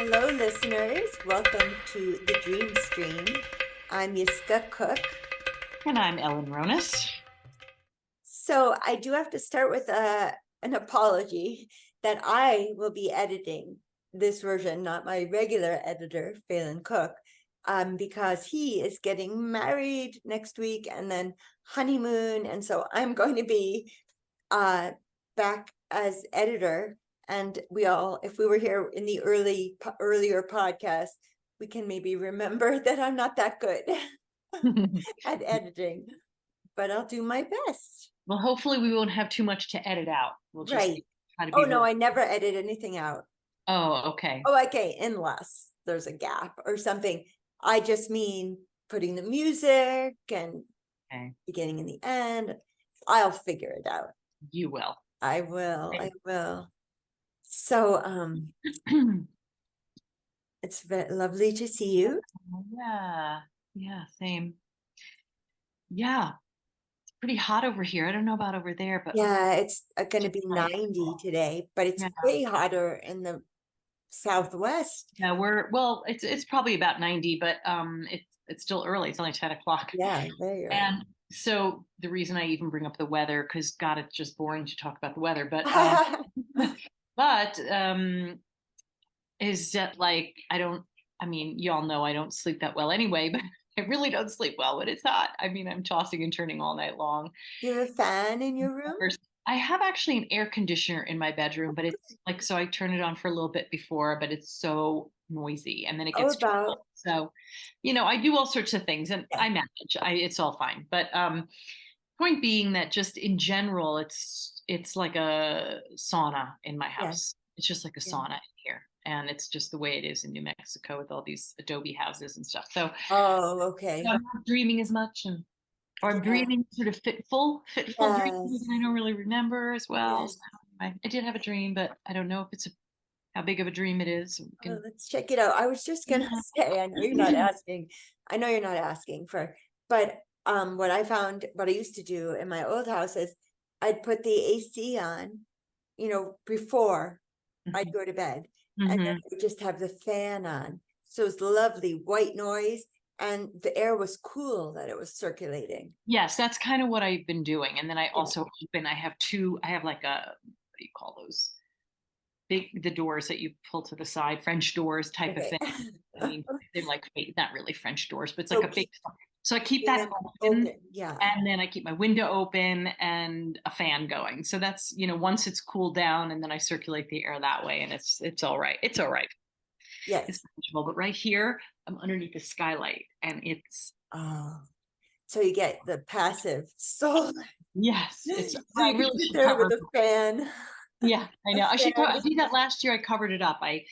Hello, listeners. Welcome to the Dream Stream. I'm Yiskah Koock. And I'm Ellen Ronis. So I do have to start with an apology that I will be editing this version, not my regular editor, Phelan Cook, because he is getting married next week and then honeymoon. And so I'm going to be back as editor. And if we were here in the earlier podcast, we can maybe remember that I'm not that good at editing, but I'll do my best. Well, hopefully we won't have too much to edit out. We'll just Right. try to Oh be no, real. I never edit anything out. Oh, okay. Oh, okay, unless there's a gap or something. I just mean putting the music and Okay. beginning and the end. I'll figure it out. You will. I will. I will. So, it's lovely to see you. Yeah. Yeah, same. Yeah. It's pretty hot over here. I don't know about over there, but Yeah, it's going to just be nice. 90 today, but it's Yeah. way hotter in the Southwest. Yeah, it's probably about 90, but it's still early. It's only 10 o'clock. Yeah, very early. And so the reason I even bring up the weather, because God, it's just boring to talk about the weather, but but is that like I mean, y'all know I don't sleep that well anyway, but I really don't sleep well when it's hot. I mean, I'm tossing and turning all night long. Do you have a fan in your room? I have actually an air conditioner in my bedroom, but it's like, so I turn it on for a little bit before, but it's so noisy and then it Oh, gets too about, cold. So, I do all sorts of things and yeah, I manage. It's all fine. But point being that just in general, it's like a sauna in my yeah, house. It's just like a yeah. sauna in here. And it's just the way it is in New Mexico with all these adobe houses and stuff. So Oh, okay. I'm not dreaming as much and or I'm Yeah, dreaming sort of fitful dreams yes, that I don't really remember as well. So yes. I did have a dream, but I don't know if how big of a dream it is. We Oh, can, let's check it out. I was just gonna say, I know you're not asking. I know you're not asking for, but what I found, what I used to do in my old house is I'd put the AC on, before I'd go to bed, and then hmm I would just have the fan on. So it's lovely white noise, and the air was cool that it was circulating. Yes, that's kind of what I've been doing. And then I Yeah. also I have like what do you call those? The doors that you pull to the side, French doors type of Okay. thing. I mean, they're like not really French doors, but it's like So a big. So I keep keeping that them open, open. Yeah. and then I keep my window open and a fan going. So that's once it's cooled down, and then I circulate the air that way, and it's all right. It's all right. It's Yes. manageable. But right here, I'm underneath the skylight, and it's Oh, so you get the passive solar. yes, it's. So you I can really sit should there with cover. a fan. Yeah, I A know. I fan. did that last year. I covered it up. I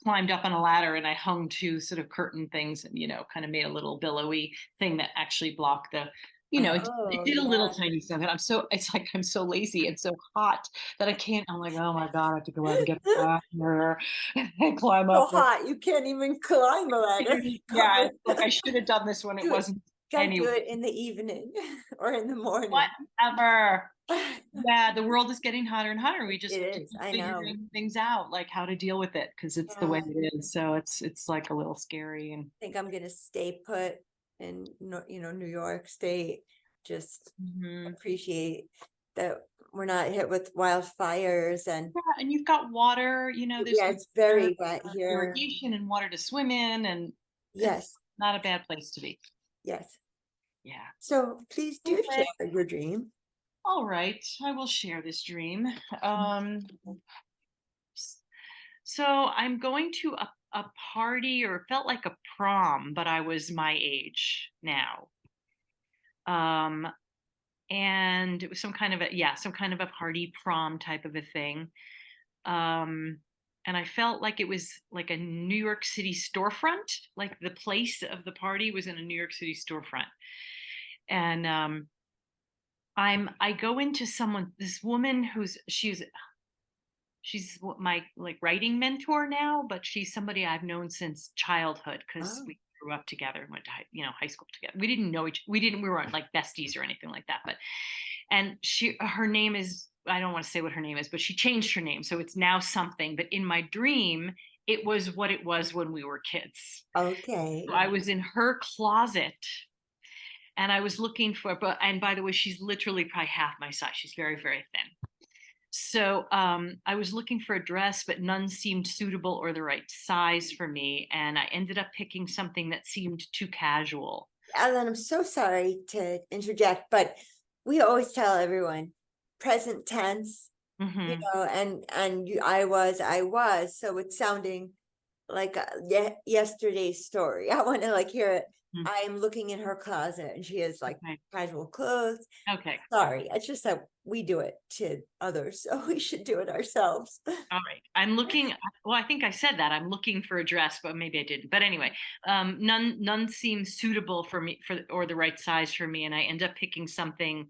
climbed up on a ladder and I hung two sort of curtain things and kind of made a little billowy thing that actually blocked it Oh, did a little yeah. tiny something. It's like I'm so lazy and so hot that I can't. I'm like, oh my God, I have to go out and get a ladder and climb So up there. hot you can't even climb a ladder. Yeah, Covered. it's like I should have done this when it Do it. wasn't Gotta do anyway. it in the evening or in the morning. Whatever. Yeah, the world is getting hotter and hotter. We It just is. I know. figuring things out, like how to deal with it, because it's the Yeah, way I it is. So it's like a little scary. And think I'm gonna stay put in, New York State. Just mhm. appreciate that we're not hit with wildfires and Yeah, and you've got water. There's yeah, good it's very wet here. irrigation and water to swim in, and it's Yes, not a bad place to be. yes. Yeah. So please do Anyway, share your dream. all right, I will share this dream. Um, so I'm going to a party, or it felt like a prom, but I was my age now. Um, and it was some kind of a party prom type of a thing. Um, and I felt like it was like a New York City storefront, like the place of the party was in a New York City storefront. And I go into this woman she's my like writing mentor now, but she's somebody I've known since childhood because Oh, we grew up together and went to high school together. We weren't like besties or anything like that, but and her name is, I don't want to say what her name is, but she changed her name, so it's now something. But in my dream, it was what it was when we were kids. So Okay. I was in her closet and I was looking for, but, and by the way, she's literally probably half my size. She's very, very thin. So I was looking for a dress, but none seemed suitable or the right size for me. And I ended up picking something that seemed too casual. Alan, I'm so sorry to interject, but we always tell everyone present tense, Hmm. and I was, so it's sounding like yesterday's story. I want to like hear it. I'm looking in her closet and she has like Okay. casual clothes. Okay. Sorry, it's just that we do it to others, so we should do it ourselves. All right. I'm looking, well, I think I said that. I'm looking for a dress, but maybe I didn't. But anyway, none seemed suitable for me for or the right size for me. And I end up picking something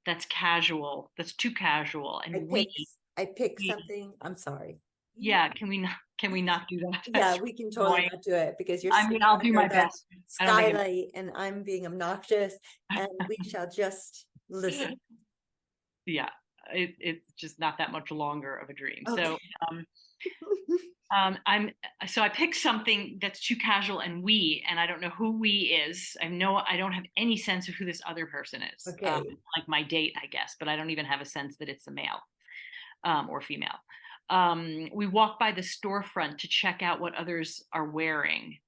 that's casual, that's too casual. I And picked I picked something. I'm sorry. yeah, can we not do that? Yeah, That's we can totally annoying. not do it because you're I mean, sitting I'll do under my the best. I don't think skylight and I'm being obnoxious, and we shall just listen. it, yeah, it's just not that much longer of a dream. Okay. So, um, I'm so I picked something that's too casual and and I don't know who we is. I don't have any sense of who this other person is. Okay. Like my date, I guess, but I don't even have a sense that it's a male or female. We walk by the storefront to check out what others are wearing,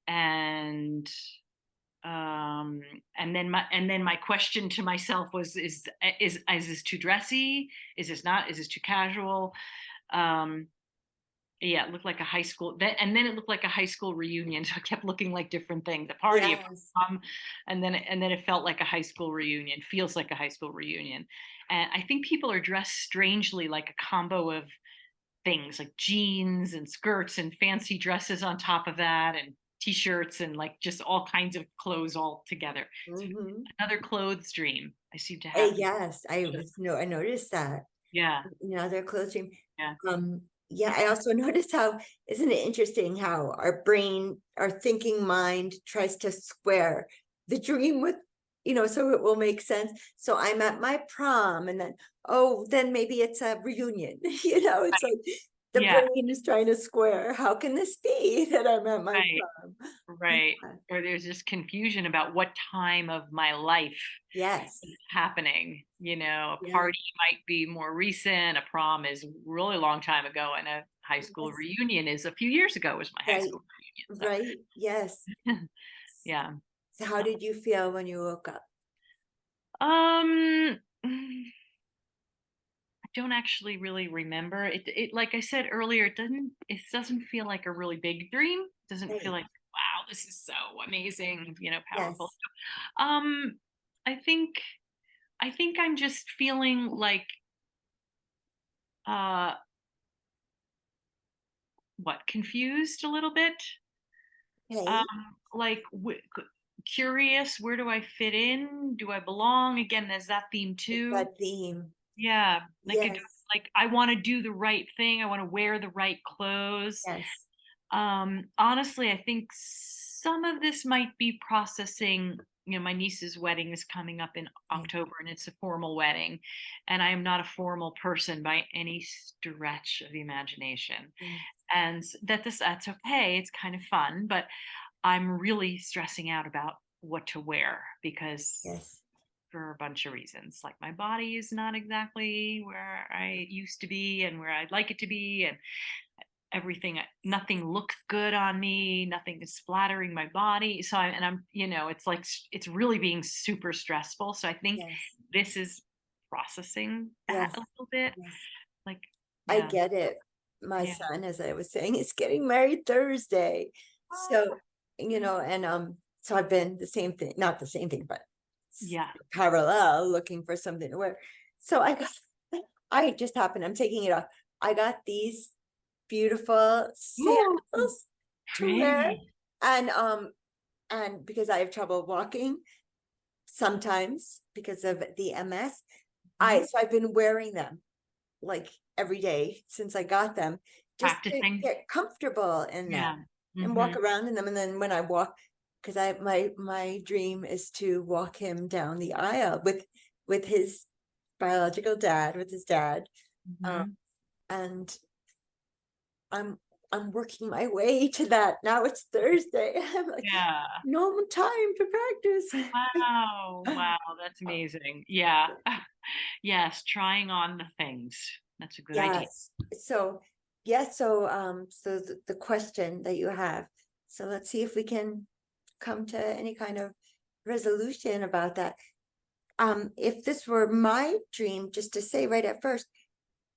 and um and then my question to myself was, is this too dressy, is this not, is this too casual? um yeah, it looked like a high school that, and then it looked like a high school reunion. So I kept looking like different things, a party, a Yes. prom, and then it felt like a high school reunion, feels like a high school reunion. And I think people are dressed strangely, like a combo of things, like jeans and skirts and fancy dresses on top of that, and t-shirts, and like just all kinds of clothes all together. So Hmm. another clothes dream I seem to have. Yes, I noticed that. Yeah, Their clothes dream. yeah, Yeah, I also noticed how, isn't it interesting how our brain, our thinking mind tries to square the dream with, so it will make sense. So I'm at my prom and then, oh, then maybe it's a reunion. It's like the yeah, brain is trying to square. How can this be that I'm at my right, prom? right. Yeah. Or there's this confusion about what time of my life Yes. is happening. A Yeah. party might be more recent, a prom is a really long time ago, and a high school Yes. reunion is a few years ago was my high Right. school Right. Yes. reunion. So yeah. So how did you feel when you woke up? I don't actually really remember it. Like I said earlier, it doesn't feel like a really big dream. It doesn't feel Right. like, wow, this is so amazing, powerful. Yes. Um, I think I think I'm just feeling like uh confused a little bit. Um, Okay. like curious, where do I fit in? Do I belong? Again, there's that theme It's too. that theme. Yeah, Yes. like I want to do the right thing. I want to wear the right clothes. Yes. Honestly, I think some of this might be processing. My niece's wedding is coming up in Right. October, and it's a formal wedding, and I am not a formal person by any stretch of the imagination. Yes. And that's okay. It's kind of fun, but I'm really stressing out about what to wear because Yes. for a bunch of reasons. Like my body is not exactly where I used to be and where I'd like it to be, and nothing looks good on me, nothing is flattering my body. So it's like it's really being super stressful. So I think Yes. this is processing that Yes. a little bit. Yes. Like, I yeah, get it. My yeah. son, as I was saying, is getting married Thursday. So, and so I've been the same thing, not the same thing, but Yeah. parallel looking for something to wear. So I just happened, I'm taking it off. I got these beautiful Ooh, sandals to wear. pretty. And because I have trouble walking sometimes because of the MS, Mhm. so I've been wearing them like every day since I got them, just to Practicing. get comfortable in them Yeah. and walk Hmm. around in them. And then when I walk, because my dream is to walk him down the aisle with his biological dad, with his dad. Um, Hmm. and I'm I'm working my way to that. Now it's Thursday. I'm like, Yeah. no more time to practice. Wow. Wow. That's amazing. Yeah. Yes. Trying on the things. That's a good idea. Yes. So, yes. So, so the question that you have. So let's see if we can come to any kind of resolution about that. If this were my dream, just to say right at first,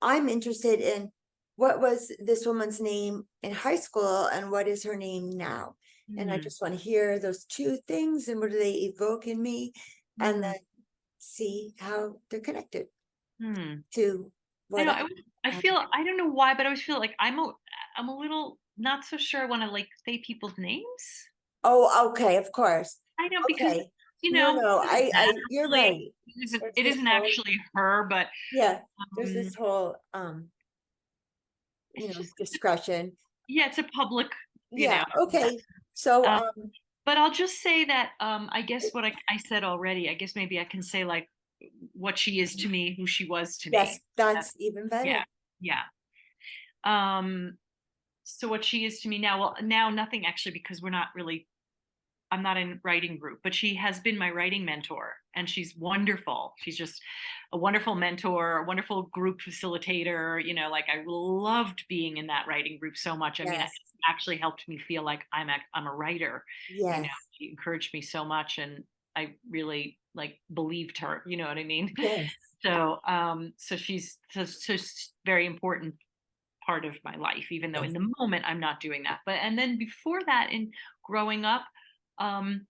I'm interested in what was this woman's name in high school and what is her name now. And I Hmm. just want to hear those two things and what do they evoke in me, and Hmm. then see how they're connected Hmm. to I what know. I I have. feel. I don't know why, but I always feel like I'm a little not so sure I want to like say people's names. Oh, okay, of course. I know because Okay. you No, know no, doesn't you're actually right. There's it this isn't whole, actually her, but yeah, there's um, this whole, it's just discretion. yeah, it's a public, you Yeah, know. okay. So, Um, but I'll just say that I guess what I said already. I guess maybe I can say like what she is to me, who she was to yes, me. that's even Yeah, better. yeah. Um, so what she is to me now, well, now nothing actually because we're not really I'm not in writing group, but she has been my writing mentor and she's wonderful. She's just a wonderful mentor, a wonderful group facilitator. Like I loved being in that writing group so much. I mean, it Yes, actually helped me feel like I'm a writer. yes, She encouraged me so much and I really like believed her, you know what I mean? yes, So she's very important part of my life, even though in yes. the moment I'm not doing that. But and then before that, in growing up, um,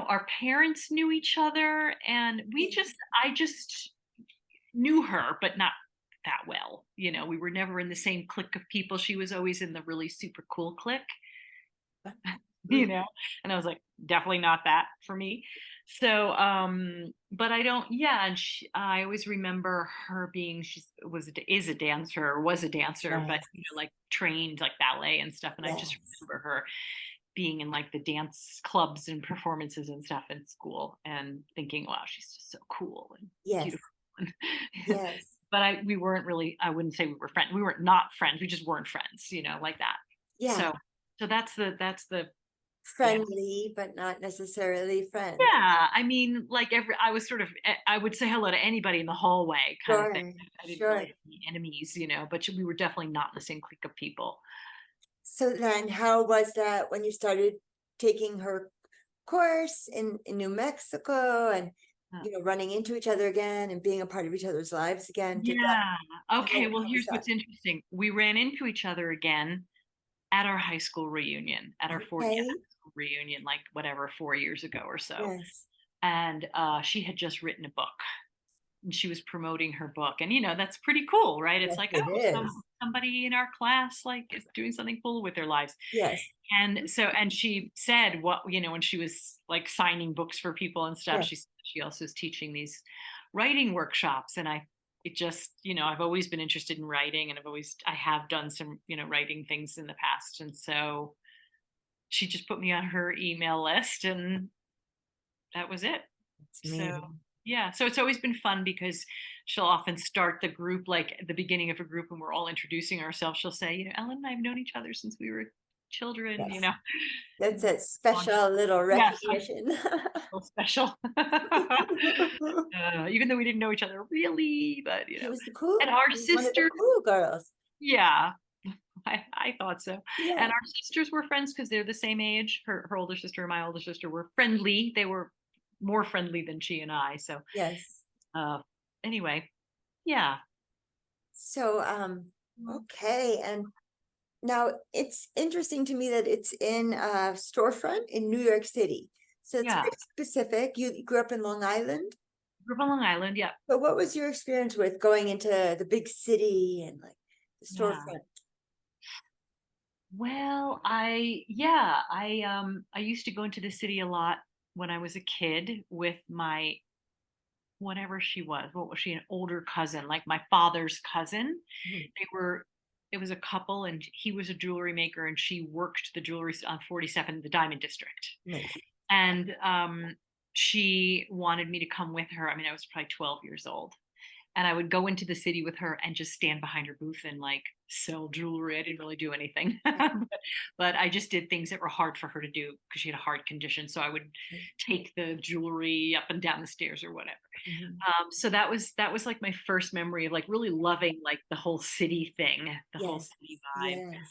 our parents knew each other, and Okay. I just knew her, but not that well. We were never in the same clique of people. She was always in the really super cool clique, you Mm, know, and I was like, definitely not that for me. So, but I don't, yeah. And I always remember her being, is a dancer, or was a dancer, but, yes, like trained like ballet and stuff. And I just yes, remember her being in like the dance clubs and performances and stuff in school and thinking, wow, she's just so cool and yes, beautiful. yes, But we weren't really, I wouldn't say we were friends. We weren't not friends. We just weren't friends, like that. yeah. So that's the yeah. Friendly, but not necessarily friends. Yeah, I mean, like I was sort of, I would say hello to anybody in the hallway kind of thing. Sure, I didn't really sure. have any enemies, but we were definitely not in the same clique of people. So then how was that when you started taking her course in New Mexico and, Uh, running into each other again and being a part of each other's lives again? Did that, Yeah. Okay, well, how was here's that? what's interesting. We ran into each other again at our high school reunion, at our 40th Okay, high school reunion, like whatever, 4 years ago or so. yes, And she had just written a book and she was promoting her book. And, that's pretty cool, right? It's yes, like, it oh, is. somebody in our class, like, is doing something cool with their lives. Yes, And she said when she was like signing books for people and stuff, yes, she also is teaching these writing workshops. And it just, I've always been interested in writing and I have done some, writing things in the past. And so she just put me on her email list and that was it. it's So amazing. yeah, so it's always been fun because she'll often start the group like at the beginning of a group when we're all introducing ourselves. She'll say, Ellen and I have known each other since we were children, Yes, that's and a special little yes, recognition. so special. Even though we didn't know each other really, but She was and our she was one of the sisters, cool girls. yeah, I thought so. And Yeah, our sisters were friends because they're the same age. Her older sister and my older sister were friendly. They were more friendly than she and I. So yes. uh, anyway, yeah, So, okay, and now it's interesting to me that it's in a storefront in New York City. So it's yeah. very specific. You grew up in Long Island, Grew up on Long Island. Yeah, but what was your experience with going into the big city and like the yeah. storefront? Well, I used to go into the city a lot when I was a kid with my whatever she was. What was she? An older cousin, like my father's cousin. Mhm. They were it was a couple and he was a jewelry maker and she worked the jewelry on 47, the Diamond District. Nice. And she wanted me to come with her. I mean, I was probably 12 years old. and I would go into the city with her and just stand behind her booth and like sell jewelry. I didn't really do anything, but I just did things that were hard for her to do because she had a heart condition. So I would take the jewelry up and down the stairs or whatever. Mhm. So that was like my first memory of like really loving like the whole city thing, the whole Yes, city vibe. yes.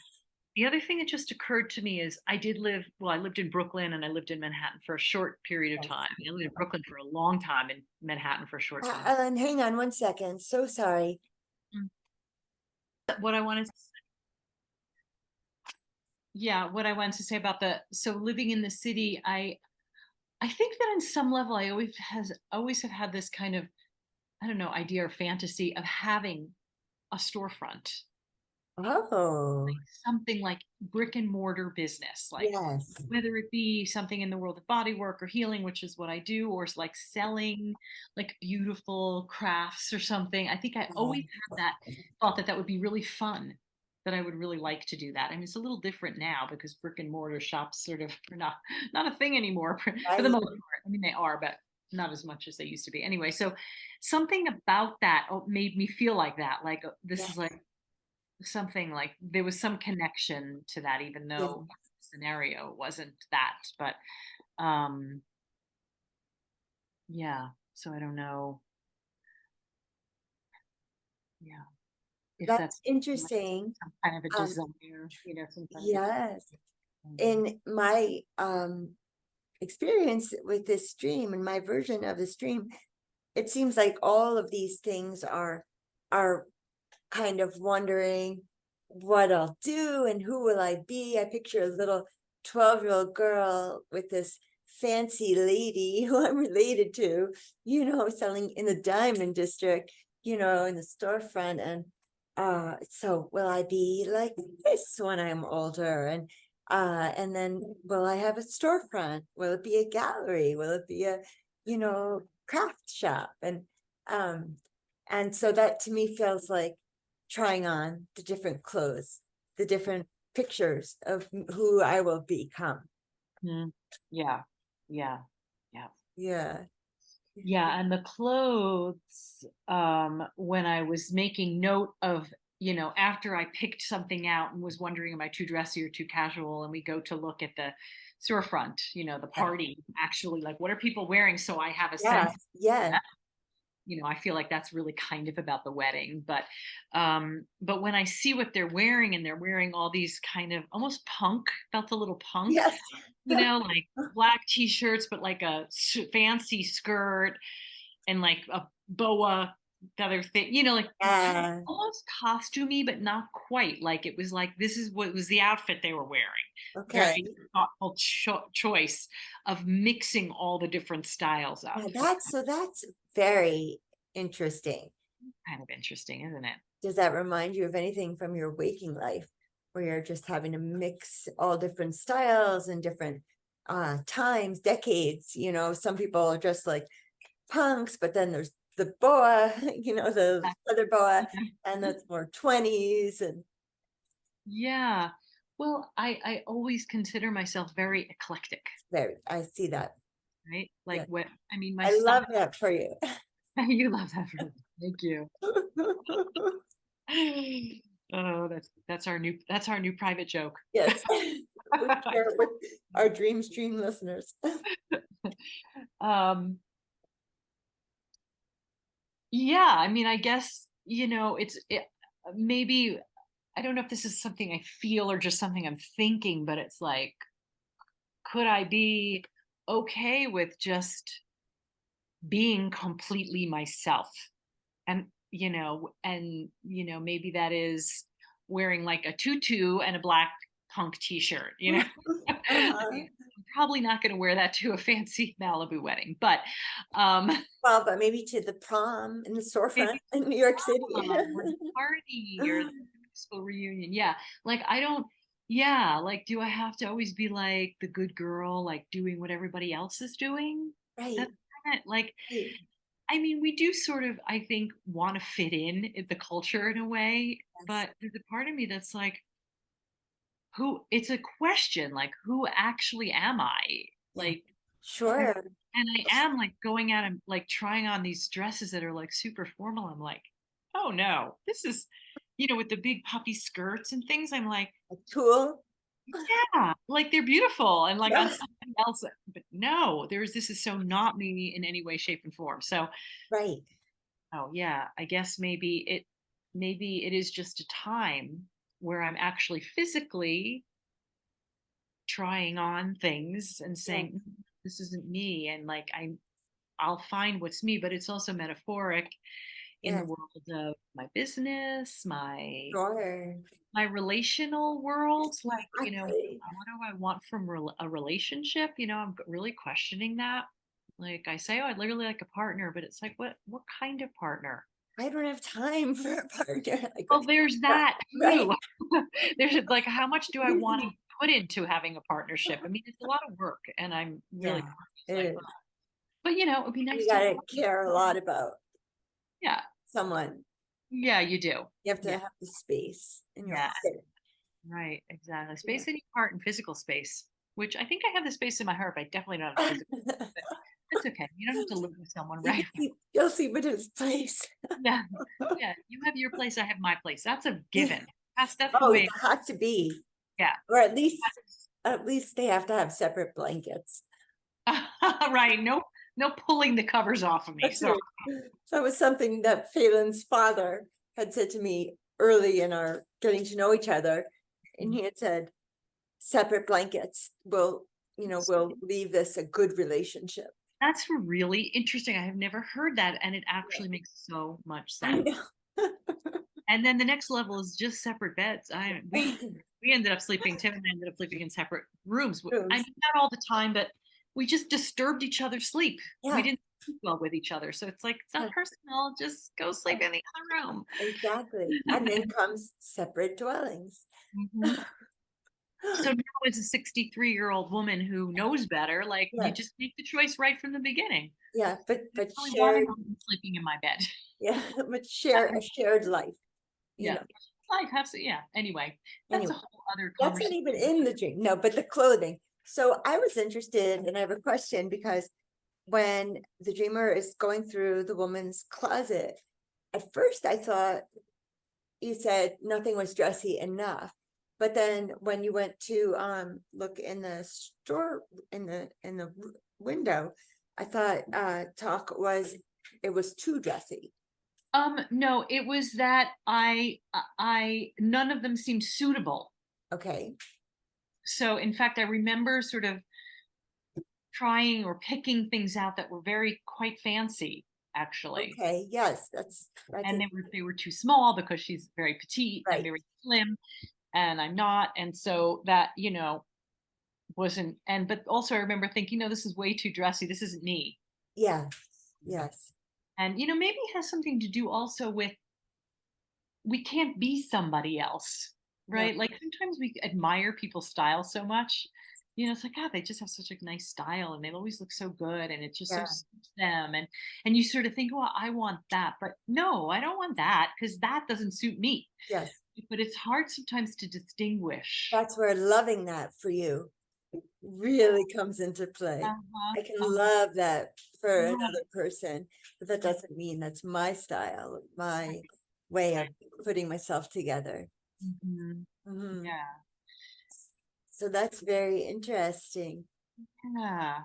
The other thing that just occurred to me is I lived in Brooklyn and I lived in Manhattan for a short period of Yes. time. I lived in Brooklyn for a long time and Manhattan for a short time. Ellen, hang on one second. So sorry. Mm. What I wanted to, yeah, what I wanted to say about so living in the city, I think that on some level I always have had this kind of, I don't know, idea or fantasy of having a storefront, Oh, something like brick and mortar business, like yes. whether it be something in the world of body work or healing, which is what I do, or like selling like beautiful crafts or something. I think I always had that thought that that would be really fun, that I would really like to do that. I mean, it's a little different now because brick and mortar shops sort of are not a thing anymore for the Right. most part. I mean, they are, but not as much as they used to be. Anyway, so something about that made me feel like that. Like this is Yes. like something like there was some connection to that, even Yes. though the scenario wasn't that. But um, yeah. So I don't know. Yeah, if That's that's like interesting. some kind of a Um, desire, some kind of a yes. um, In my experience with this stream and my version of the stream, it seems like all of these things are kind of wondering what I'll do and who will I be. I picture a little 12-year-old girl with this fancy lady who I'm related to, selling in the diamond district, in the storefront. And so will I be like this when I'm older? And then will I have a storefront? Will it be a gallery? Will it be a, craft shop? And so that to me feels like trying on the different clothes, the different pictures of who I will become. mm, yeah, yeah, yeah. Yeah. Yeah, and the clothes, when I was making note of, after I picked something out and was wondering, am I too dressy or too casual? And we go to look at the storefront, the Yeah. party, actually, like what are people wearing? So I have a Yeah. sense, Yeah. I feel like that's really kind of about the wedding. But when I see what they're wearing and they're wearing all these kind of almost punk, felt a little punk, Yes. like black t-shirts, but like a fancy skirt and like a boa feather thing, like kind of Yeah. almost costumey, but not quite. Like it was like this is what was the outfit they were wearing. Okay. Very thoughtful choice of mixing all the different styles up. Yeah, that's very interesting. Kind of interesting, isn't it? Does that remind you of anything from your waking life where you're just having to mix all different styles and different times, decades? Some people are just like punks, but then there's the boa, the leather boa, and that's more 20s and Yeah. Well, I always consider myself very eclectic, very, I see that. right? Yeah. Like what I mean, my I love style. that for you. You love that. Thank you. Oh, that's our new private joke. Yes. We share with our Dream Stream listeners. um, yeah, I mean, I guess, maybe I don't know if this is something I feel or just something I'm thinking, but it's like, could I be okay with just being completely myself? And, maybe that is wearing like a tutu and a black punk t-shirt. Uh-huh. I'm probably not going to wear that to a fancy Malibu wedding, but um Well, but maybe to the prom in the storefront maybe in New York City. or the party or the school reunion. Yeah. Like I don't, yeah, like do I have to always be like the good girl, like doing what everybody else is doing? Right. That's kind of like, Right. I mean, we do sort of, I think, want to fit in the culture in a way, Yes. but there's a part of me that's like, it's a question, like, who actually am I? Yeah. Like, Sure. And I am like going out and like trying on these dresses that are like super formal. I'm like, oh no, this is, with the big puffy skirts and things. I'm like, A tool. yeah, like they're beautiful and like on Yeah, somebody else. But no, this is so not me in any way, shape, and form. So, right. oh yeah, I guess maybe it is just a time where I'm actually physically trying on things and Yeah, saying, this isn't me. And like I'll find what's me, but it's also metaphoric in the yeah, world of my business, sure. my relational world. Like, Exactly. what do I want from a relationship? I'm really questioning that. Like I say, oh, I'd really like a partner, but it's like, what kind of partner? I don't have time for a partner. Like, Well, there's yeah, that right. too. There's like, how much do I want to put into having a partnership? I mean, it's a lot of work, and I'm really Yeah, conscious, it like, is. but it would be And nice you to have gotta a care a partner. lot about Yeah, someone. yeah, you do. You have to Yeah, have the space in your yes, heart. right, exactly. Yeah. Space in your heart and physical space, which I think I have the space in my heart, but I definitely don't have the physical. But that's okay. You don't have to live with someone, You right? can see, you'll see but his place. Yeah, yeah. You have your place. I have my place. That's a given. That's the Oh, it way. has to be, Yeah. or at least they have to have separate blankets. Right. No, no pulling the covers off of me. That's Sorry. right. That was something that Phelan's father had said to me early in our getting to know each other. And he had said, separate blankets will leave this a good relationship. That's really interesting. I have never heard that, and it actually makes so much I sense. know. And then the next level is just separate beds. We ended up sleeping. Tim and I ended up sleeping in separate rooms. I Rooms. do that all the time, but we just disturbed each other's sleep. We Yeah, didn't sleep well with each other, so it's like it's not yeah, personal. Just go sleep in the other room. exactly. And then comes separate dwellings. Mhm. So now, as a 63-year-old woman who knows better, like you Yeah, just make the choice right from the beginning. yeah, I but really wanted shared, to sleeping in my bed. yeah, but share a shared life, you Yeah. know. Life has to, yeah. Anyway, that's a Anyway, whole other that's not conversation. even in the dream. No, but the clothing. So I was interested, and I have a question because when the dreamer is going through the woman's closet, at first I thought you said nothing was dressy enough. But then when you went to look in the store in the window, I thought talk was it was too dressy. No, it was that none of them seemed suitable. Okay. So in fact, I remember sort of trying or picking things out that were very quite fancy, actually. Okay. Yes, that's And it. they were too small because she's very petite and Right. very slim, and I'm not. And so that, wasn't, but also I remember thinking, no, this is way too dressy. This isn't me. Yeah. Yes. And maybe it has something to do also with we can't be somebody else, No. right? Like sometimes we admire people's style so much. It's like, God, they just have such a nice style and they always look so good and it just so Yeah. suits them. And you sort of think, well, I want that. But no, I don't want that because that doesn't suit me. Yes. But it's hard sometimes to distinguish. That's where loving that for you really comes into play. Uh-huh, I can uh-huh. love that for Right. another person, but that doesn't mean that's my style, my way of putting myself together. Mhm. Mhm. Yeah. So that's very interesting. Yeah.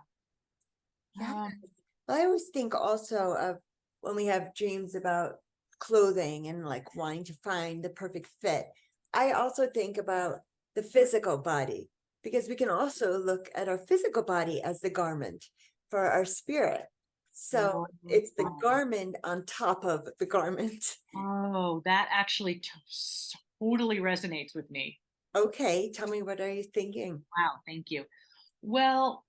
Yeah. Um, I always think also of when we have dreams about clothing and like wanting to find the perfect fit. I also think about the physical body because we can also look at our physical body as the garment for our spirit. So oh, it's the garment on top of the garment. oh, that actually totally resonates with me. Okay, tell me, what are you thinking? Wow, thank you. Well,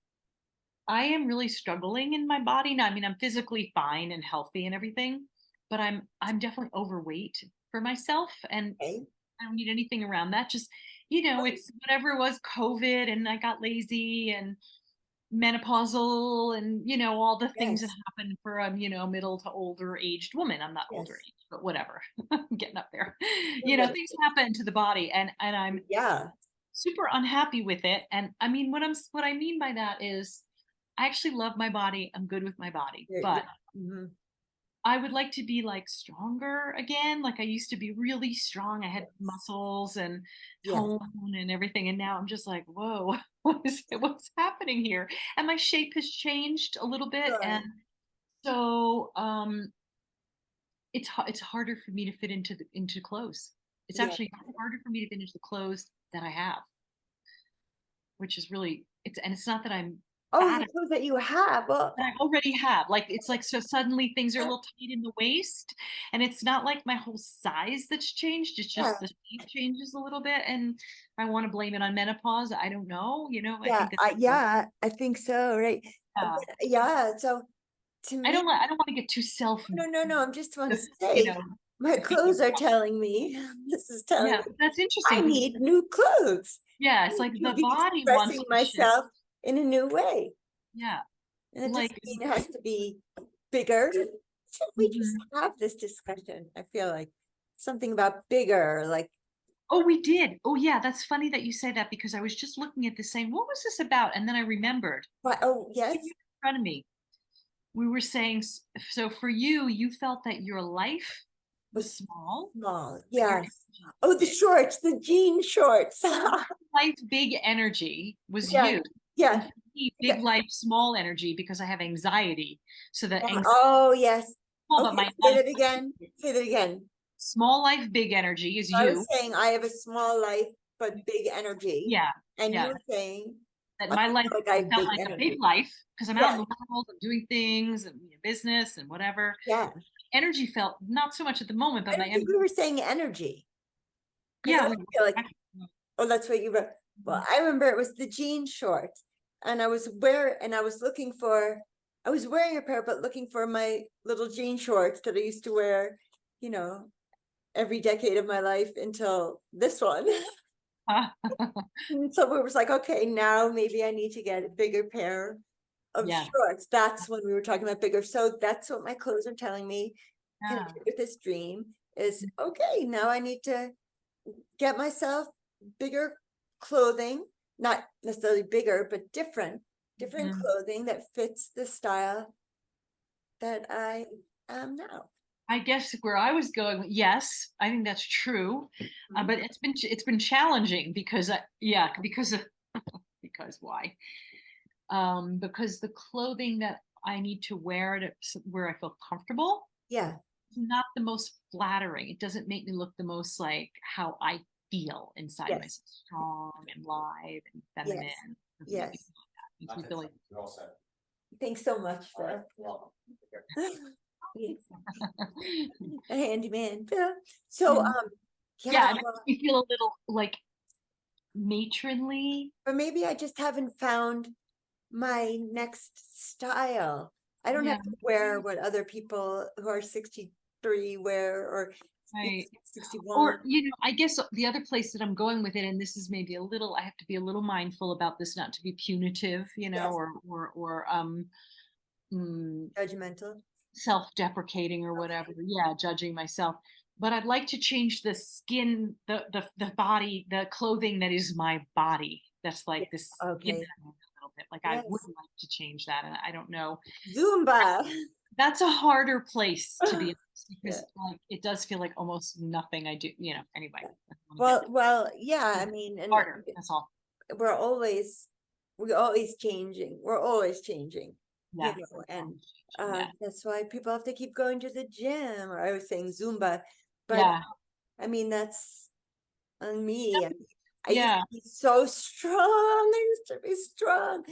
I am really struggling in my body now. I mean, I'm physically fine and healthy and everything, but I'm definitely overweight for myself, and Okay. I don't need anything around that. Just, it's whatever it was, COVID, and I got lazy and menopausal and all the things that Yes, happen for a middle to older aged woman. I'm not older yes. age, but whatever. I'm getting up there. You're getting Things happen to the body, and I'm Yeah, super unhappy with it. And I mean, what I mean by that is I actually love my body. I'm good with my body, You're- but mhm. I would like to be like stronger again. Like I used to be really strong. I had Yes. muscles and Yes. tone and everything. And now I'm just like, whoa, what's happening here? And my shape has changed a little bit. And Sure. so it's harder for me to fit into clothes. It's Yeah. actually harder for me to fit into the clothes that I have, which is really it's not that I'm Oh, fat, the clothes that you have. Well, that I already have. Like it's like so suddenly things are a little tight in the waist, and it's not like my whole size that's changed. It's yeah, just the shape changes a little bit, and I want to blame it on menopause. I don't know. I yeah, think it's I think so, right? But uh, yeah, so to me, I don't want to get too self, no, I just want to you say know. my clothes are telling me, this is telling Yeah, me that's I interesting because need new clothes. yeah, I it's need like to the be body wants expressing to shift. myself in a new way. Yeah, And it doesn't like mean it has to be bigger. So we just mhm. have this discussion. I feel like something about bigger, like, Oh, we did. Oh, yeah, that's funny that you say that because I was just looking at this saying, what was this about? And then I remembered. what, oh, In yes, front of me, we were saying, so for you, you felt that your life was was small, small. but your Yes. energy was Oh, the big. shorts, the jean shorts. Life, big energy was Yeah, you. And yeah, for me, yeah. big life, small energy because I have anxiety. So the anxiety, Oh, yes. small, but Okay, my say life, that again. Say that again. small life, big energy is I was you. saying I have a small life, but big energy. Yeah, And you yeah. were saying That I my life feel like I have felt big like a big energy. life because I'm out in Yeah, the world, I'm doing things and business and whatever. yeah. Energy felt not so much at the moment, I but my don't think energy, we were saying energy because yeah, I we feel like, were. oh, that's what you wrote. Well, I remember it was the jean shorts, and I was looking for, I was wearing a pair, but looking for my little jean shorts that I used to wear, you know, every decade of my life until this one. And so it was like, okay, now maybe I need to get a bigger pair of Yeah, shorts. That's when we were talking about bigger. So that's what my clothes are telling me, yeah. connected with this dream is okay, now I need to get myself bigger clothing, not necessarily bigger, but different Mhm. clothing that fits the style that I am now. I guess where I was going, yes, I think that's true, Mhm. but it's been challenging because yeah, because of because why? Because the clothing that I need to wear to where I feel comfortable Yeah, is not the most flattering. It doesn't make me look the most like how I feel inside yes, myself, strong and live and feminine. yes, It doesn't make me yes. feel like that. It makes me feel like Thanks so much, Phil. Yeah, a handyman, Phil. So, mm, yeah, yeah, it makes me feel a little like matronly. or maybe I just haven't found my next style. I don't Yeah, have to wear what other people who are 63 wear or right. 61. Or, I guess the other place that I'm going with it, and this is maybe a little, I have to be a little mindful about this, not to be punitive, Yes, or mm, judgmental. self-deprecating or whatever. Okay. Yeah, judging myself. But I'd like to change the skin, the body, the clothing that is my body. That's Yeah. like this skin Okay. a little bit. Like I would Yes. like to change that, and I don't know. Zumba. That's a harder place to be in Yeah. because like it does feel like almost nothing I do. Anyway, I don't want to get Well, yeah, I mean, and harder. That's all. we're always, we're always changing. We're always changing, Yeah. and Yeah. that's why people have to keep going to the gym, or I was saying Zumba, but Yeah. I mean, that's on me. I used Yeah. to be so strong. I used to be strong.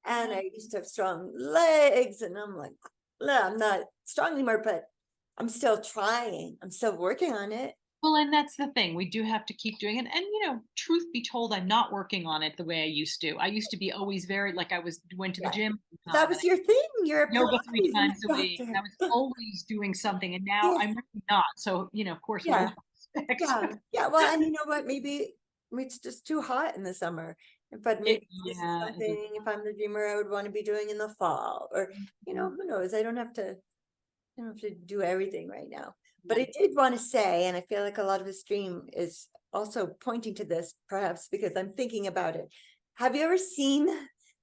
And I used to have strong legs. And I'm like, no, I'm not strong anymore, but I'm still trying. I'm still working on it. Well, and that's the thing. We do have to keep doing it. And truth be told, I'm not working on it the way I used to. I used to be always very like went to the Yeah. gym all the That time and was your thing. You're a yoga three Pilates times a week. instructor. I was always doing something, and now Yes. I'm really not. So, of course, no Yeah. respect. Yeah. Yeah. Well, and you know what? Maybe it's just too hot in the summer. But maybe this is Yeah, it is. something, if I'm the dreamer, I would want to be doing in the fall. Or, who knows? I don't have to do everything right now. But Yeah. I did want to say, and I feel like a lot of the stream is also pointing to this, perhaps because I'm thinking about it. Have you ever seen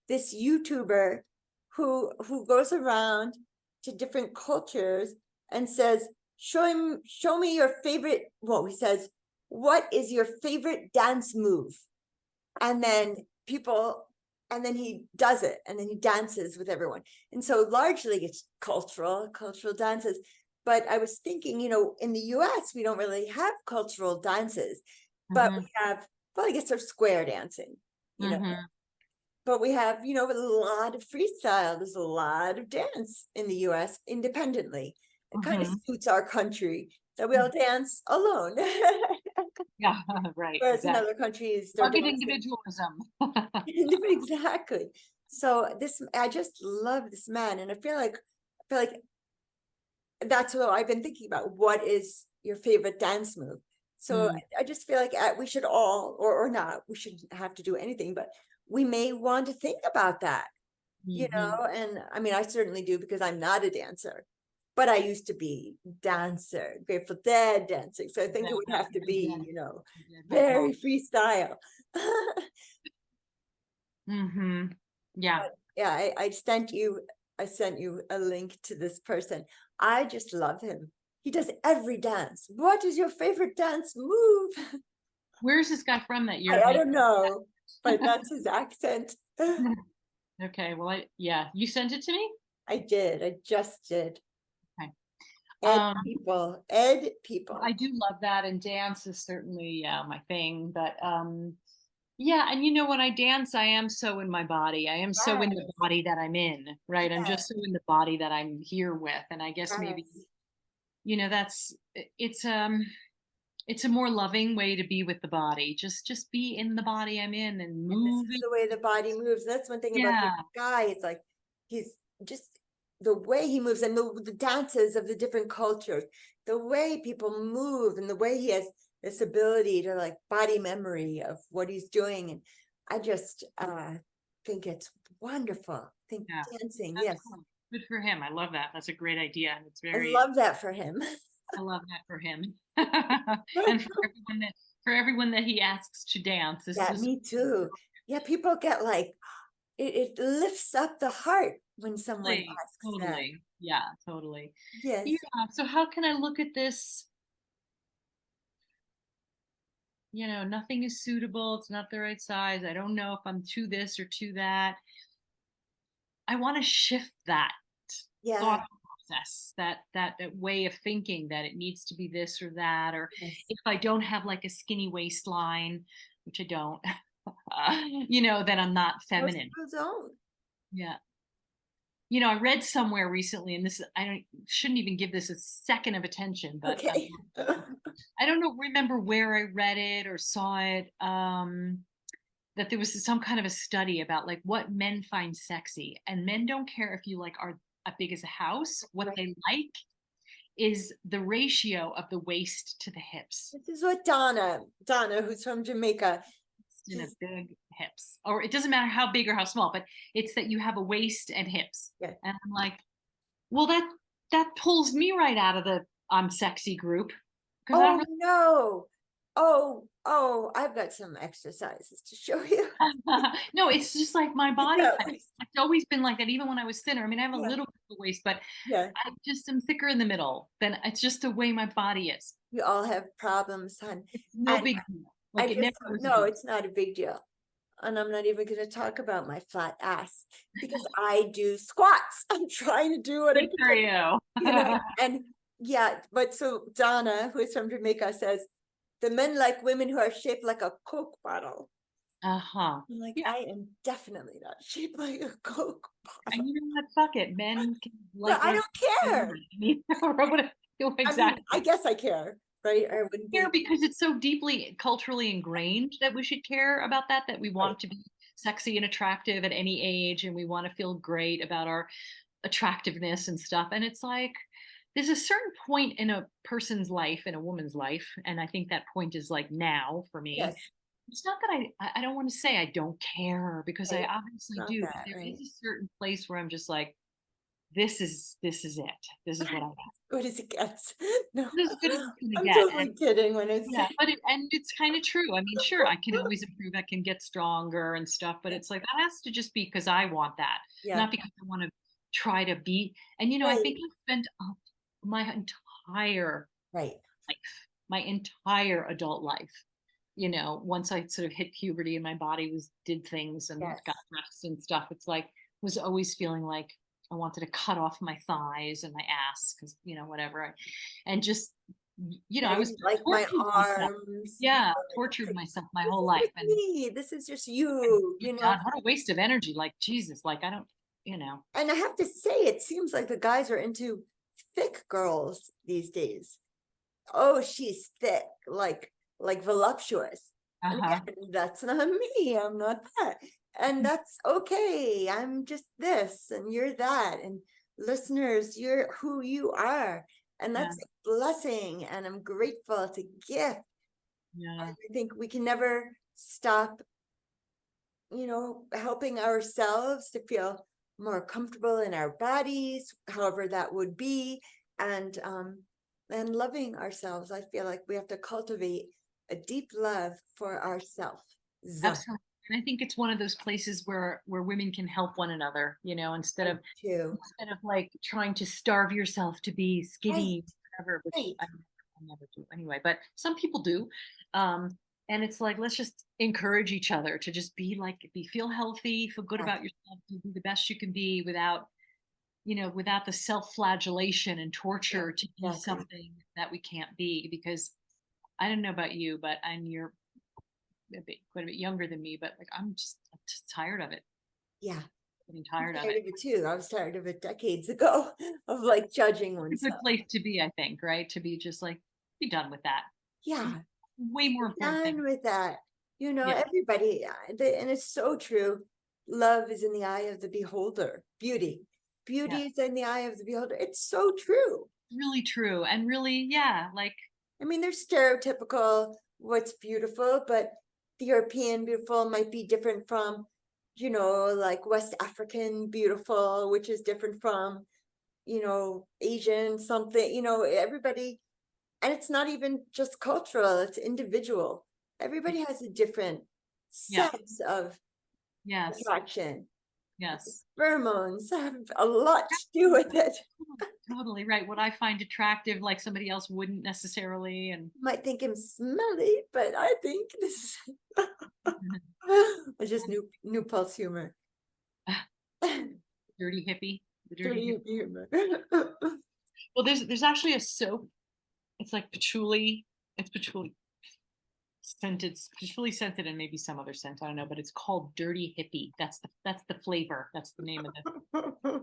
this YouTuber who goes around to different cultures and says, show me your favorite. Well, he says, what is your favorite dance move? And then people, and then he does it, and then he dances with everyone. And so largely it's cultural dances. But I was thinking, in the US, we don't really have cultural dances, but we have, well, I guess there's square dancing, but we have, a lot of freestyle. There's a lot of dance in the US independently. It kind of suits our country that we all dance alone. Yeah, right. Whereas in Exactly. other countries, they're Rugged dancing. individualism. Exactly. So I just love this man, and I feel like that's what I've been thinking about. What is your favorite dance move? So I just feel like we should all, or not, we shouldn't have to do anything, but we may want to think about that, and I mean, I certainly do, because I'm not a dancer, but I used to be dancer, Grateful Dead dancing. So I think it would have to be, very freestyle. Yeah. But yeah, I sent you a link to this person. I just love him. He does every dance. What is your favorite dance move? Where's this guy from that you're I making? don't know, but that's his accent. Okay, well, yeah, you sent it to me? I just did. Okay. Ed people. I do love that, and dance is certainly my thing. But yeah, and when I dance, I am so in my body. I am so in Yes, the body that I'm in, right? I'm yes, just so in the body that I'm here with, and I guess maybe yes. that's it's a more loving way to be with the body. Just be in the body I'm in and And this move is it. the way the body moves. That's one thing about this Yeah, guy. It's like he's just the way he moves, and the dances of the different cultures, the way people move, and the way he has this ability to like body memory of what he's doing. And I just think it's wonderful. I think yeah. dancing, That's yes. cool. Good for him. I love that. That's a great idea. And it's I very, love that for him. I love that for him. And for everyone that he asks to dance, this Yeah, is me too. Yeah, people get like it lifts up the heart when someone totally, asks that. totally. Yeah, totally. Yeah. Yes. So how can I look at this? Nothing is suitable. It's not the right size. I don't know if I'm to this or to that. I want to shift that Yeah. thought process, that way of thinking that it needs to be this or that, or Yes. if I don't have like a skinny waistline, which I don't, then I'm not Most feminine. people don't. Yeah. I read somewhere recently, and this I don't shouldn't even give this a second of attention, but Okay. I don't know remember where I read it or saw it. That there was some kind of a study about like what men find sexy, and men don't care if you like are as big as a house. What Right. they like is the ratio of the waist to the hips. This is what Donna, who's from Jamaica, In a she's big hips, or it doesn't matter how big or how small, but it's that you have a waist and hips. yeah. And I'm like, well, that pulls me right out of the I'm sexy group, because I Oh really no. Oh, I've got some exercises to show you. no, it's just like my body Yeah. type. It's always been like that, even when I was thinner. I mean, I have a Yeah. little bit of a waist, but Yeah. I just am thicker in the middle. Then it's just the way my body is. We all have problems, hon. It's no And big deal. I Like it just never was a no, big it's not a big deal. And I'm not even going to talk about my flat ass because I do squats. I'm trying to do what I deal. Good for can, you. and yeah, but so Donna, who is from Jamaica, says the men like women who are shaped like a Coke bottle. Uh-huh. I'm like, Yeah. I am definitely not shaped like a Coke And bottle, you know what? Fuck it. Men can but like I whatever. don't care. I mean, I mean, I exactly. guess I care, right? I wouldn't Care be because it's so deeply culturally ingrained that we should care about that we right. want to be sexy and attractive at any age, and we want to feel great about our attractiveness and stuff. And it's like there's a certain point in a person's life, in a woman's life, and I think that point is like now for me. Yes, It's not that I don't want to say I don't care, because I right. It's obviously not do, but that, there is right? a certain place where I'm just like, this is it. This is what I want. Good as it gets. No, This is as good as it's gonna I'm get. And totally kidding when I yeah, say. but it's kind of true. I mean, sure, I can always improve. I can get stronger and stuff, but it's like that has to just be because I want that, Yeah, not because I want to try to be. And I right, think I spent my entire right. life, my entire adult life. Once I sort of hit puberty and my body did things and got Yes, dressed and stuff, it's like was always feeling like I wanted to cut off my thighs and my ass because whatever, and just I right. was Like my torturing myself. arms. Yeah, tortured myself my This whole is life, just and me. This is just my you, God, what a waste of energy! Like Jesus, like I don't, And I have to say, it seems like the guys are into thick girls these days. Oh, she's thick, like voluptuous. And uh-huh, again, that's not me. I'm not that. And that's okay. I'm just this and you're that. And listeners, you're who you are. And yeah, that's a blessing. And I'm grateful to gift. yeah, I think we can never stop, helping ourselves to feel more comfortable in our bodies, however that would be, and loving ourselves. I feel like we have to cultivate a deep love for ourselves. absolutely. And I think it's one of those places where women can help one another, instead I of too. like trying to starve yourself to be Right, skinny, whatever, which right. I never do anyway, but some people do. Um, and it's like, let's just encourage each other to just feel healthy, feel good Yes, about yourself, to be the best you can be without the self-flagellation and yes, torture to be exactly. something that we can't be. Because I don't know about you, but and you're quite a bit younger than me, but like I'm just tired of it. Yeah. Getting I'm tired of tired it. of it too. I was tired of it decades ago of like judging A good oneself. place to be, I think, right? To be just like, be done with that. Yeah, Way more important things. done with that. Yeah, Everybody, and it's so true. Love is in the eye of the beholder. Beauty yeah. is in the eye of the beholder. It's so true. Really true. And really, yeah, like, I mean, there's stereotypical what's beautiful, but the European beautiful might be different from, like West African beautiful, which is different from, Asian something, everybody. And it's not even just cultural, it's individual. Everybody has a different yeah, sense of yes, attraction. yes. Pheromones have a lot to do with it. Totally right. What I find attractive, like somebody else wouldn't necessarily. And You might think I'm smelly, but I think this is it's just new pulse humor. dirty hippie, the dirty Dirty hippie. humor. Well, there's actually a soap. It's like patchouli. It's patchouli scented, and maybe some other scent. I don't know, but it's called Dirty Hippie. That's the flavor. That's the name of it.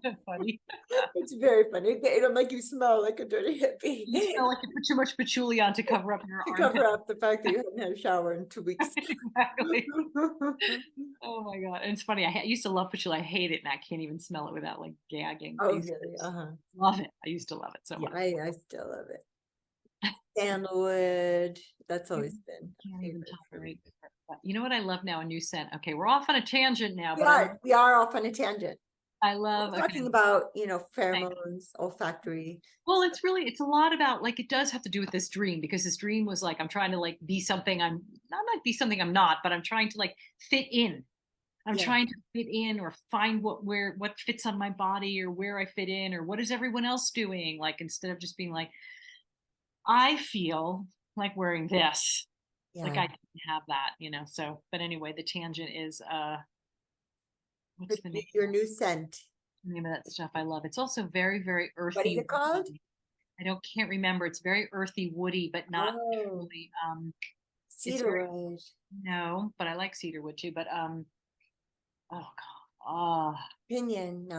That's funny. It's very funny. It'll make you smell like a dirty You hippie smell like you put too much patchouli on to cover up your to armpit. cover up the fact that you haven't had a shower in 2 weeks. Exactly. Oh my God. And it's funny. I used to love patchouli. I hate it, and I can't even smell it without like gagging. I Oh, used really? to Uh-huh. love it. I used to love it so Yeah, much. I still love it. Sandalwood. That's You always been a can't even favorite for tolerate me. it. But you know what I love now? A new scent. Okay, we're off on a tangent now, We but I are, we are off on a tangent. love, We're talking okay. about, Thank pheromones, olfactory. Well, it's a lot about like it does have to do with this dream, because this dream was like I'm trying to like be something I'm not like be something I'm not, but I'm trying to like fit in. I'm Yeah, trying to fit in or find what fits on my body or where I fit in or what is everyone else doing, like instead of just being like I feel like wearing this. Like yeah. I didn't have that. So but anyway, the tangent is But what's the your new scent. name of that stuff I love? It's also very, very What is earthy, it called? woody. Can't remember. It's very earthy, woody, but not Oh, really. It's very cedarwood. no, but I like cedarwood too. But oh God, Opinion. No.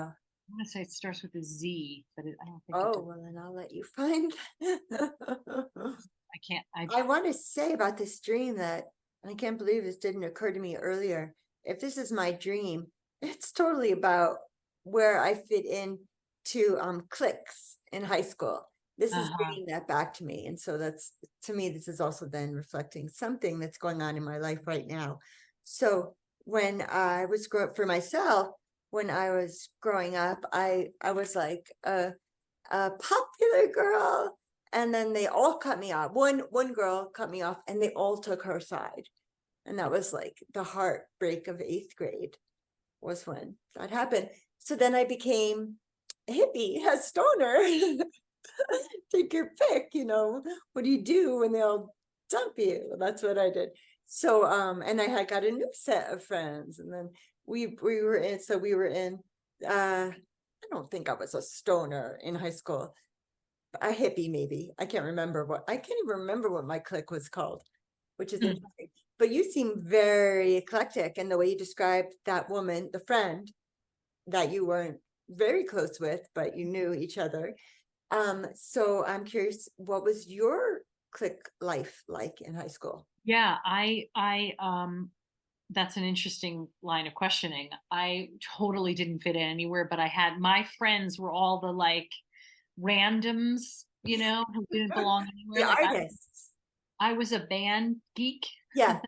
I want to say it starts with a Z, but I don't think it Oh, does. well, then I'll let you find. I can't. I want to say about this dream that I can't believe this didn't occur to me earlier. If this is my dream, it's totally about where I fit in to cliques in high school. This is Uh-huh. bringing that back to me. And so that's to me, this is also then reflecting something that's going on in my life right now. So when I was growing up for myself, when I was growing up, I was like a popular girl, and then they all cut me off. One girl cut me off, and they all took her side, and that was like the heartbreak of 8th grade was when that happened. So then I became a hippie, a stoner. Take your pick, what do you do when they all dump you? That's what I did. So and I had got a new set of friends, and then we were in, I don't think I was a stoner in high school, a hippie maybe. I can't even remember what my clique was called, which is interesting. But you seem very eclectic, and the way you described that woman, the friend that you weren't very close with, but you knew each other. So I'm curious, what was your clique life like in high school? Yeah, that's an interesting line of questioning. I totally didn't fit in anywhere, but I had my friends were all the like randoms, who didn't belong The anywhere. Like artists. I was a band geek Yeah.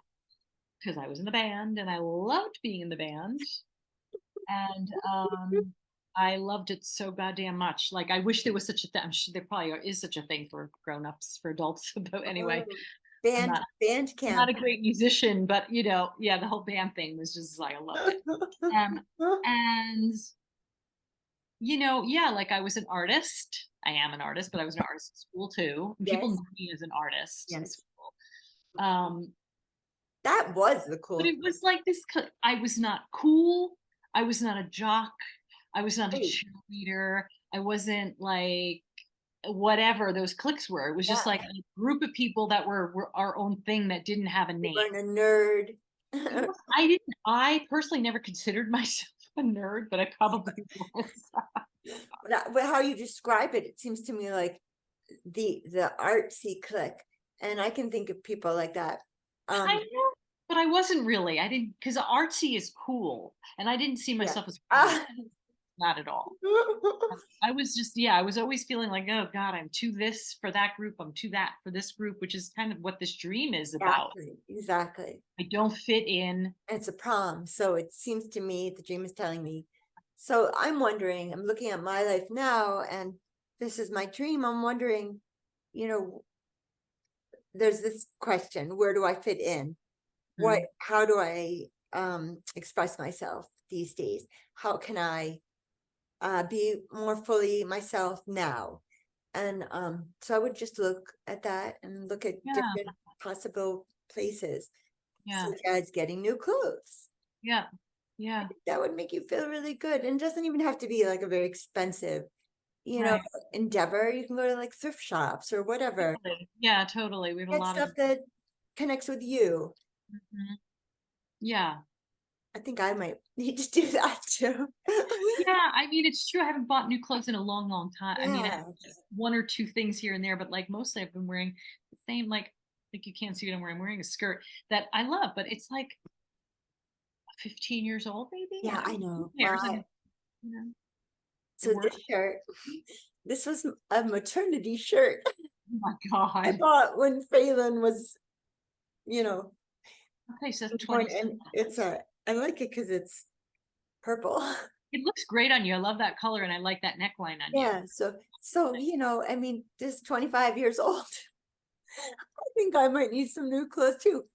because I was in the band and I loved being in the band. And I loved it so goddamn much. Like I wish there was such a thing. I'm sure there probably is such a thing for grown-ups, for adults. But anyway, Oh, I'm band not band I'm not camp. a great musician, but yeah, the whole band thing was just like I loved it. And yeah, like I was an artist. I am an artist, but I was an artist in school too. And people Yes, knew me as an artist in yes. school. Um, That was the but cool it was like this. I was not cool. I was not a jock. I was not a thing. cheerleader. I wasn't like whatever those cliques were. It was just Yeah, like a group of people that were our own thing that didn't have a you name. weren't a nerd. I didn't. I personally never considered myself a nerd, but I probably was. But how you describe it, it seems to me like the artsy clique, and I can think of people like that. Kind of, but I wasn't really. I didn't because artsy is cool, and I didn't see Yeah. myself as cool. Not at all. I was just, yeah, I was always feeling like, oh God, I'm too this for that group, I'm too that for this group, which is kind of what this dream is about. Exactly. I don't fit in. And it's a prom, so it seems to me the dream is telling me. So I'm wondering, I'm looking at my life now, and this is my dream. I'm wondering, you know, there's this question, where do I fit in? How do I express myself these days? How can I be more fully myself now? And so I would just look at that and look at Yeah, different possible places, yeah, such as getting new clothes. yeah, yeah. That would make you feel really good, and it doesn't even have to be like a very expensive, you know, Right. endeavor. You can go to like thrift shops or whatever. Totally. Yeah, totally. We have a Get lot of. stuff that connects with you. Mhm. Yeah. I think I might need to do that too. Yeah, I mean, it's true. I haven't bought new clothes in a long, long time. I mean, I have Yeah. one or two things here and there, but like mostly I've been wearing the same, like you can't see what I'm wearing. I'm wearing a skirt that I love, but it's like 15 years old, maybe. Yeah, And I who know. cares? And you know, it So works. this shirt, this was a maternity shirt Oh my I God. bought when Phelan was, you know, Okay, so that's born, 20. and I like it because it's purple. It looks great on you. I love that color and I like that neckline on you. Yeah, so I mean, this 25 years old. I think I might need some new clothes too,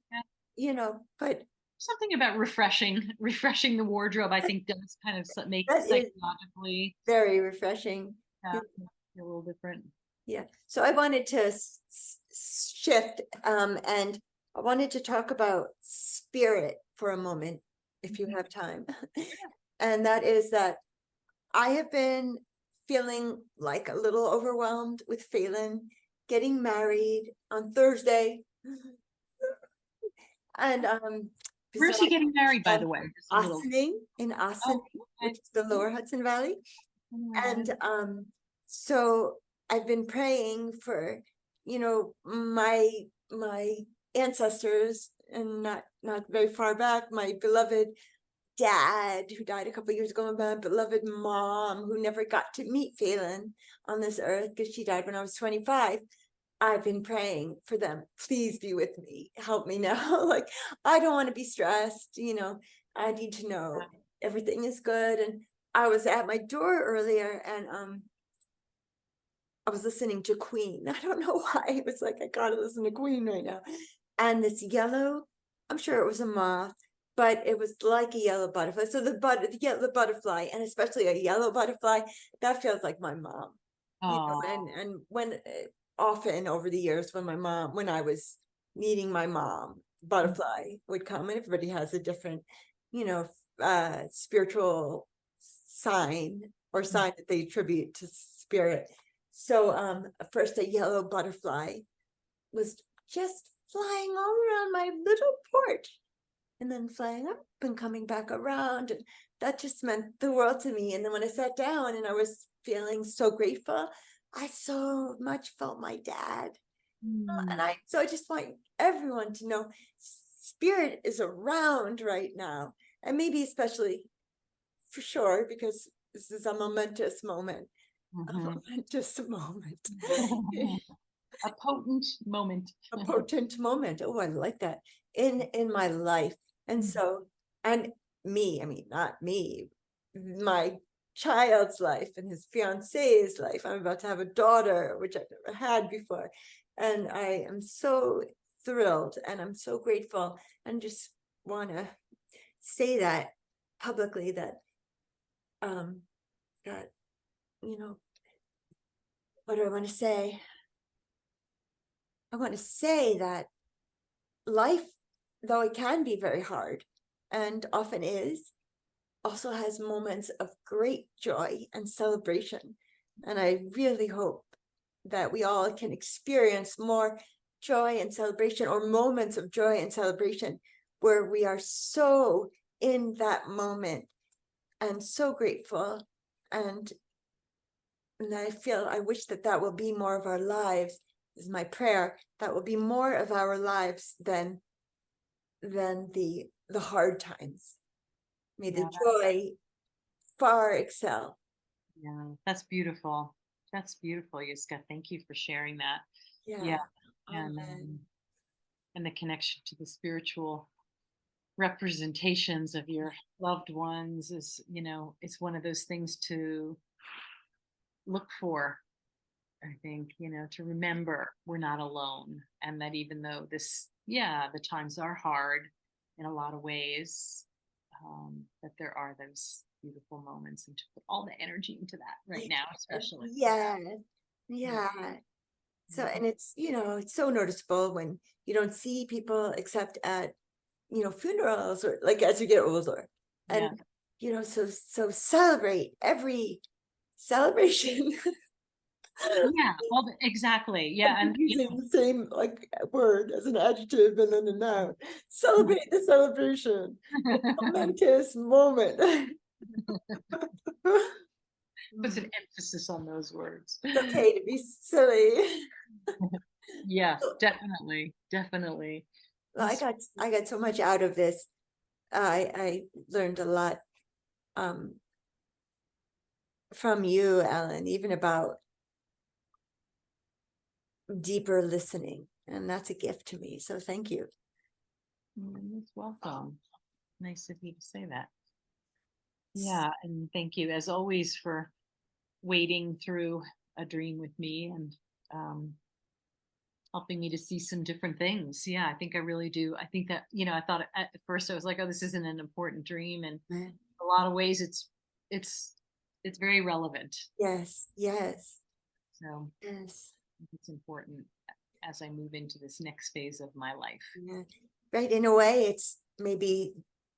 Yeah. but Something about refreshing the wardrobe, I think does kind of make that is psychologically, very refreshing. yeah, a little different. Yeah, so I wanted to shift, and I wanted to talk about spirit for a moment, if you Mhm. have time. And that is that I have been feeling like a little overwhelmed with Phelan getting married on Thursday. And Where's he getting married, by um, the way? Just a little. Ossining in Ossining, Oh, which okay. is the lower Hudson Valley. Right. And so I've been praying for, my ancestors, and not very far back, my beloved dad who died a couple years ago, and my beloved mom who never got to meet Phelan on this earth because she died when I was 25. I've been praying for them. Please be with me. Help me now. Like, I don't want to be stressed. I need to know everything is good. And I was at my door earlier, and I was listening to Queen. I don't know why. It was like, I gotta listen to Queen right now. And this yellow, I'm sure it was a moth, but it was like a yellow butterfly. So the yellow butterfly, and especially a yellow butterfly, that feels like my mom. Oh. And when often over the years, when I was meeting my mom, butterfly would come, and everybody has a different, you know, spiritual sign or sign that they attribute to spirit. So first a yellow butterfly was just flying all around my little porch, and then flying up and coming back around. And that just meant the world to me. And then when I sat down and I was feeling so grateful, I so much felt my dad. Mm. So I just want everyone to know spirit is around right now. And maybe especially for sure, because this is a momentous moment. A Mhm. momentous moment. A potent moment. A potent moment. Oh, I like that in my life. And so, and me, I mean, not me, my child's life and his fiance's life. I'm about to have a daughter, which I've never had before. And I am so thrilled and I'm so grateful, and just want to say that publicly, that that, you know, what do I want to say? I want to say that life, though it can be very hard and often is, also has moments of great joy and celebration. And I really hope that we all can experience more joy and celebration, or moments of joy and celebration, where we are so in that moment and so grateful. And I wish that that will be more of our lives, is my prayer, that will be more of our lives than the hard times. May the Yeah, joy far excel. yeah, that's beautiful. That's beautiful, Yiskah. Thank you for sharing that. Yeah, Yeah. and Amen. and the connection to the spiritual representations of your loved ones is, it's one of those things to look for. I think, to remember we're not alone, and that even though the times are hard in a lot of ways, that there are those beautiful moments, and to put all the energy into that right now, especially. Yeah. Yeah. Yeah. So, Mhm. and it's, it's so noticeable when you don't see people except at, funerals, or like as you get older. And, Yeah. so celebrate every celebration. Yeah. Exactly. Yeah. I'm And, using the same like word as an adjective and then a noun. Celebrate the celebration, the momentous moment. puts an Mm, emphasis on those words. it's okay to be silly. Yes, definitely. Definitely. Well, I got so much out of this. I learned a lot um from you, Ellen, even about deeper listening. And that's a gift to me. So thank you. You're welcome. Nice of you to say that. Yeah, and thank you as always for wading through a dream with me, and um, helping me to see some different things. Yeah, I think I really do. I think that, I thought at first I was like, oh, this isn't an important dream. And Right. a lot of ways it's, it's very relevant. Yes, yes, So yes. I think it's important as I move into this next phase of my life. Yeah. Right. In a way, it's maybe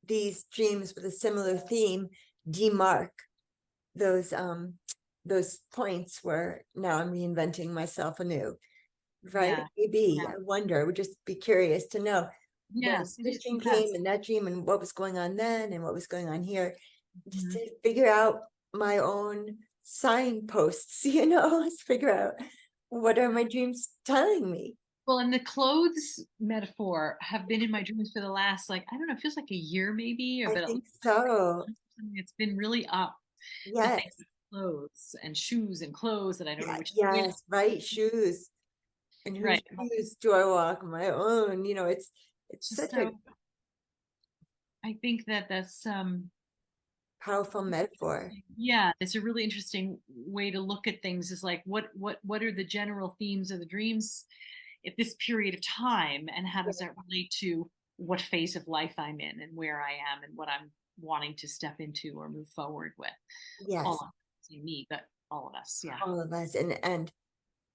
these dreams with a similar theme demark those points where now I'm reinventing myself anew. Right? Yeah. Maybe. Yeah. I wonder. I would just be curious to know when Yes, this dream came yes. and that dream, and what was going on then and what was going on here, just Mhm. to figure out my own signposts, let's figure out, what are my dreams telling me? Well, and the clothes metaphor have been in my dreams for the last, like, I don't know, it feels like a year maybe, or I but at think least so. it's been really up to think Yes. of clothes and shoes and clothes that I don't know Yeah, which, yes, right. Shoes. And whose right. shoes do I walk? My own. It's Just such so a I think that that's powerful metaphor. Yeah, it's a really interesting way to look at things, is like what are the general themes of the dreams at this period of time, and how does that relate to what phase of life I'm in and where I am and what I'm wanting to step into or move forward with. All Yes, of us, me, but all of us, yeah. all of us. And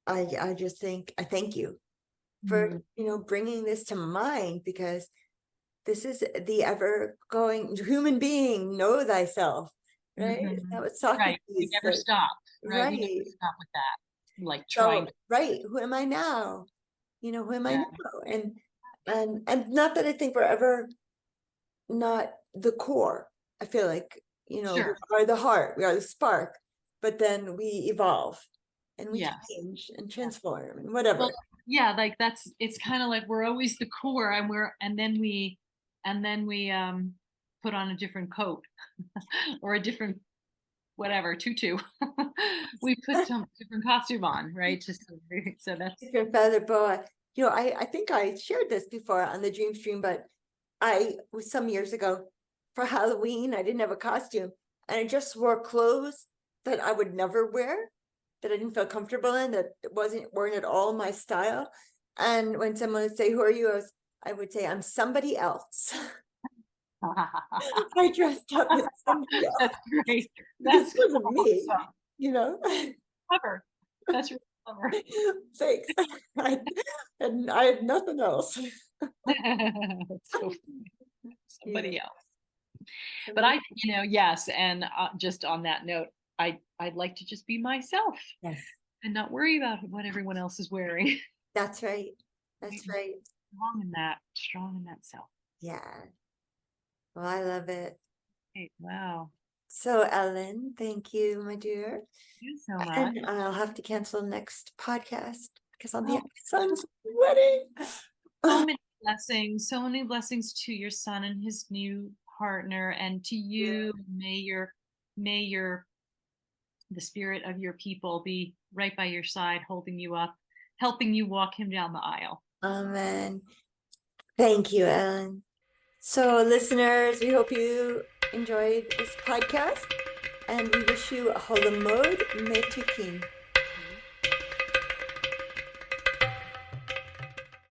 I just think I thank you for, Mm. bringing this to mind, because this is the ever going human being, know thyself, right? Is Mhm. that what Right, we Socrates never says? stop, right? We never Right. stop with that, like So, trying to, right, who am I now? Who am I yeah, now? And not that I think we're ever not the core. I feel like, we sure, are the heart, we are the spark, but then we evolve and we yes. change and Yeah. transform and Well, whatever. yeah, like it's kind of like we're always the core, and then we put on a different coat or a different whatever tutu. We put some different costume on, right? Just so that's Different feather boa. I think I shared this before on the Dream Stream, but I was some years ago for Halloween. I didn't have a costume, and I just wore clothes that I would never wear, that I didn't feel comfortable in, that weren't at all my style. And when someone would say, "Who are you?" I would say, "I'm somebody else." I dressed up as somebody else that's great. because That's it wasn't me, awesome. you know. Clever. That's really clever. Thanks. I had nothing else. That's so funny. Yeah, Somebody else. But somebody. yes, and just on that note, I'd like to just be myself Yes, and not worry about what everyone else is wearing. that's right. That's right. Strong in that self. Yeah. Well, I love it. Hey, wow. So, Ellen, thank you, my dear. Thank you so much. And I'll have to cancel next podcast because I'll be Oh, at my son's wedding. so many blessings to your son and his new partner, and to Yeah. you. May your the spirit of your people be right by your side, holding you up, helping you walk him down the aisle. Amen. Thank you, Ellen. So, listeners, we hope you enjoyed this podcast, and we wish you a Holomod Metukin.